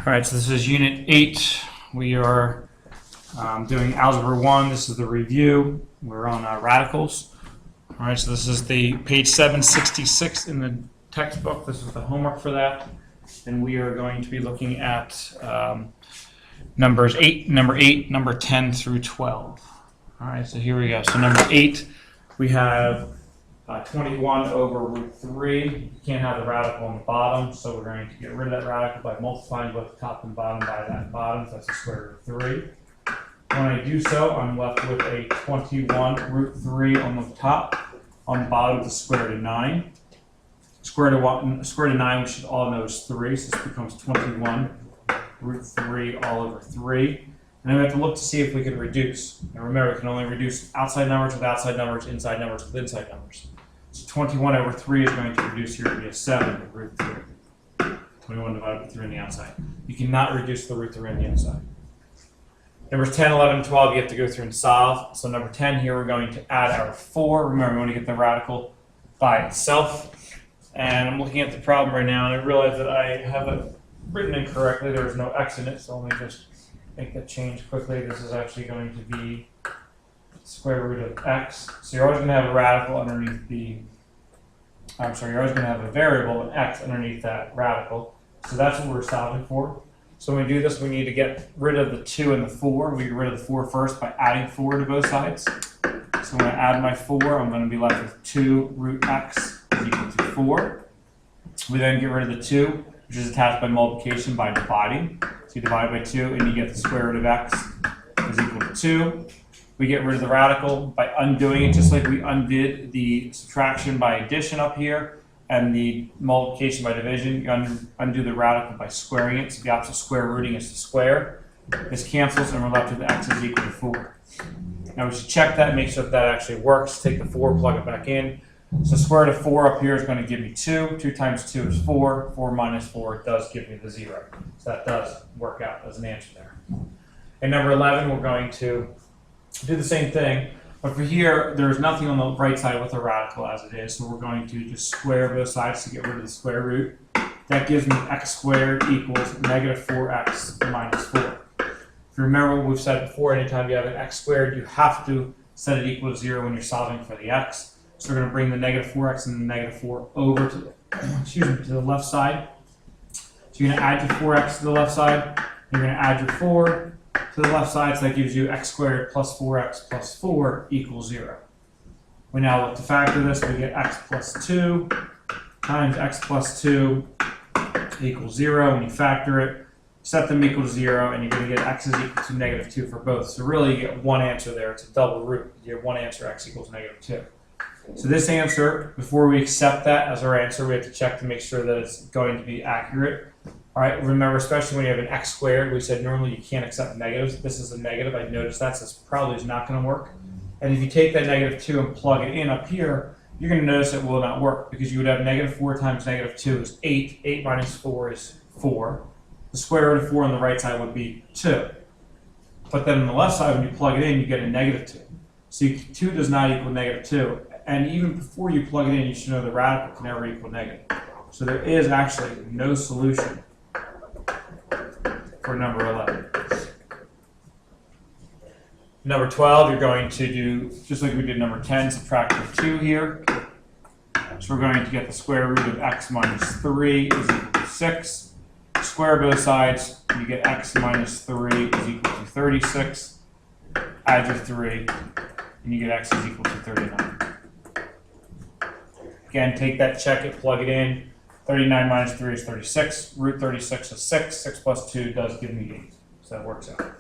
All right, so this is Unit 8. We are doing Algebra 1. This is the review. We're on radicals. All right, so this is the page 766 in the textbook. This is the homework for that. And we are going to be looking at number 8, number 10 through 12. All right, so here we go. So number 8, we have 21 over root 3. You can't have the radical on the bottom, so we're going to get rid of that radical by multiplying both the top and bottom by that bottom. So that's the square root of 3. When I do so, I'm left with a 21 root 3 on the top. On the bottom, the square root of 9. Square root of 9, we should all know is 3, so this becomes 21 root 3 all over 3. And then we have to look to see if we can reduce. And remember, we can only reduce outside numbers with outside numbers, inside numbers with inside numbers. So 21 over 3 is going to reduce here to be a 7 root 3. 21 divided by 3 on the outside. You cannot reduce the root 3 on the inside. Numbers 10, 11, and 12, you have to go through and solve. So number 10 here, we're going to add our 4. Remember, we want to get the radical by itself. And I'm looking at the problem right now, and I realize that I have it written incorrectly. There is no x in it, so let me just make that change quickly. This is actually going to be square root of x. So you're always going to have a radical underneath the, you're always going to have a variable, an x, underneath that radical. So that's what we're solving for. So when we do this, we need to get rid of the 2 and the 4. We get rid of the 4 first by adding 4 to both sides. So when I add my 4, I'm going to be left with 2 root x is equal to 4. We then get rid of the 2, which is attached by multiplication by dividing. So you divide by 2, and you get the square root of x is equal to 2. We get rid of the radical by undoing it, just like we undid the subtraction by addition up here and the multiplication by division. You undo the radical by squaring it. So the opposite of square rooting is to square. This cancels, and we're left with x is equal to 4. Now we should check that and make sure that that actually works. Take the 4, plug it back in. So square root of 4 up here is going to give me 2. 2 times 2 is 4. 4 minus 4 does give me the 0. So that does work out as an answer there. In number 11, we're going to do the same thing, but for here, there's nothing on the right side with a radical as it is, so we're going to just square both sides to get rid of the square root. That gives me x squared equals negative 4x minus 4. If you remember what we've said before, anytime you have an x squared, you have to set it equal to 0 when you're solving for the x. So we're going to bring the negative 4x and the negative 4 over to the left side. So you're going to add your 4x to the left side, you're going to add your 4 to the left side, so that gives you x squared plus 4x plus 4 equals 0. We now look to factor this. We get x plus 2 times x plus 2 equals 0. When you factor it, set them equal to 0, and you're going to get x is equal to negative 2 for both. So really, you get one answer there. It's a double root. You have one answer, x equals negative 2. So this answer, before we accept that as our answer, we have to check to make sure that it's going to be accurate. All right, remember, especially when you have an x squared, we said normally you can't accept negatives. This is a negative. I noticed that, so this probably is not going to work. And if you take that negative 2 and plug it in up here, you're going to notice it will not work, because you would have negative 4 times negative 2 is 8. 8 minus 4 is 4. The square root of 4 on the right side would be 2. But then on the left side, when you plug it in, you get a negative 2. So 2 does not equal negative 2. And even before you plug it in, you should know the radical can never equal negative. So there is actually no solution for number 11. Number 12, you're going to do, just like we did number 10, subtract the 2 here. So we're going to get the square root of x minus 3 is equal to 6. Square both sides, you get x minus 3 is equal to 36. Add your 3, and you get x is equal to 39. Again, take that, check it, plug it in. 39 minus 3 is 36. Root 36 is 6. 6 plus 2 does give me 8. So that works out.